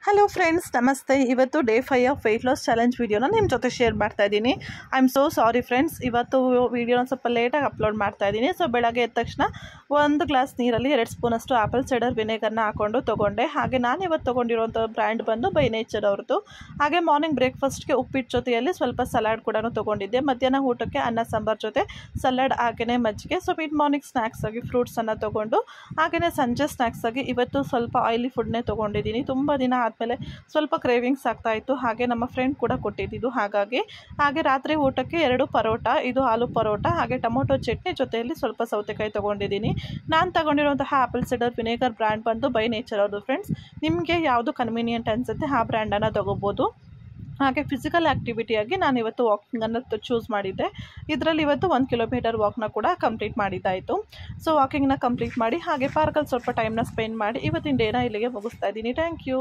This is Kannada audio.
ಹಲೋ ಫ್ರೆಂಡ್ಸ್, ನಮಸ್ತೆ. ಇವತ್ತು day 5 of weight loss challenge ವೀಡಿಯೋನ ನಿಮ್ಮ ಜೊತೆ ಶೇರ್ ಮಾಡ್ತಾ ಇದ್ದೀನಿ. I am so sorry friends, ಇವತ್ತು ವೀಡಿಯೋನ ಸ್ವಲ್ಪ ಲೇಟಾಗಿ ಅಪ್ಲೋಡ್ ಮಾಡ್ತಾ ಇದ್ದೀನಿ. ಸೊ ಬೆಳಗ್ಗೆ ಎದ್ದ ತಕ್ಷಣ 1 ಗ್ಲಾಸ್ ನೀರಲ್ಲಿ 2 ಸ್ಪೂನಷ್ಟು ಆಪಲ್ ಸೈಡರ್ ವಿನೆಗರ್ನ ಹಾಕ್ಕೊಂಡು ತೊಗೊಂಡೆ. ಹಾಗೆ ನಾನು ಇವತ್ತು ತೊಗೊಂಡಿರುವಂಥ ಬ್ರ್ಯಾಂಡ್ ಬಂದು ಬೈ ನೇಚರ್ ಅವ್ರದ್ದು. ಹಾಗೆ ಮಾರ್ನಿಂಗ್ ಬ್ರೇಕ್ಫಾಸ್ಟ್ಗೆ ಉಪ್ಪಿಟ್ಟು ಜೊತೆಯಲ್ಲಿ ಸ್ವಲ್ಪ ಸಲಾಡ್ ಕೂಡ ತೊಗೊಂಡಿದ್ದೆ. ಮಧ್ಯಾಹ್ನ ಊಟಕ್ಕೆ ಅನ್ನ ಸಾಂಬಾರು ಜೊತೆ ಸಲಾಡ್ ಹಾಗೆಯೇ ಮಜ್ಜಿಗೆ. ಸೊ ಮಿಡ್ ಮಾರ್ನಿಂಗ್ ಸ್ನ್ಯಾಕ್ಸ್ ಆಗಿ ಫ್ರೂಟ್ಸನ್ನು ತೊಗೊಂಡು ಹಾಗೆಯೇ ಸಂಜೆ ಸ್ನ್ಯಾಕ್ಸ್ ಆಗಿ ಇವತ್ತು ಸ್ವಲ್ಪ ಆಯಿಲಿ ಫುಡ್ನೇ ತೊಗೊಂಡಿದ್ದೀನಿ. ತುಂಬ ದಿನ ಆದಮೇಲೆ ಸ್ವಲ್ಪ ಕ್ರೇವಿಂಗ್ಸ್ ಆಗ್ತಾ ಇತ್ತು. ಹಾಗೆ ನಮ್ಮ ಫ್ರೆಂಡ್ ಕೂಡ ಕೊಟ್ಟಿದ್ದು ಹಾಗೆ ರಾತ್ರಿ ಊಟಕ್ಕೆ 2 ಪರೋಟ, ಇದು ಆಲೂ ಪರೋಟ ಹಾಗೆ ಟೊಮೊಟೊ ಚಟ್ನಿ ಜೊತೆಯಲ್ಲಿ ಸ್ವಲ್ಪ ಸೌತೆಕಾಯಿ ತೊಗೊಂಡಿದ್ದೀನಿ. ನಾನು ತಗೊಂಡಿರುವಂತಹ ಆಪಲ್ ಸೈಡರ್ ವಿನೆಗರ್ ಬ್ರ್ಯಾಂಡ್ ಬಂದು ಬೈ ನೇಚರ್ ಅವ್ರದ್ದು ಫ್ರೆಂಡ್ಸ್. ನಿಮಗೆ ಯಾವುದು ಕನ್ವೀನಿಯೆಂಟ್ ಅನಿಸುತ್ತೆ ಆ ಬ್ರ್ಯಾಂಡನ್ನು ತೊಗೋಬೋದು. ಹಾಗೆ ಫಿಸಿಕಲ್ ಆ್ಯಕ್ಟಿವಿಟಿಯಾಗಿ ನಾನು ಇವತ್ತು ವಾಕಿಂಗನ್ನು ಚೂಸ್ ಮಾಡಿದ್ದೆ. ಇದರಲ್ಲಿ ಇವತ್ತು 1 ಕಿಲೋಮೀಟರ್ ವಾಕ್ನ ಕೂಡ ಕಂಪ್ಲೀಟ್ ಮಾಡಿದ್ದಾಯಿತು. ಸೊ ವಾಕಿಂಗ್ನ ಕಂಪ್ಲೀಟ್ ಮಾಡಿ ಹಾಗೆ ಪಾರ್ಕಲ್ಲಿ ಸ್ವಲ್ಪ ಟೈಮ್ನ ಸ್ಪೆಂಡ್ ಮಾಡಿ ಇವತ್ತಿನ ಡೇನ ಇಲ್ಲಿಗೆ ಮುಗಿಸ್ತಾ ಇದ್ದೀನಿ. Thank you.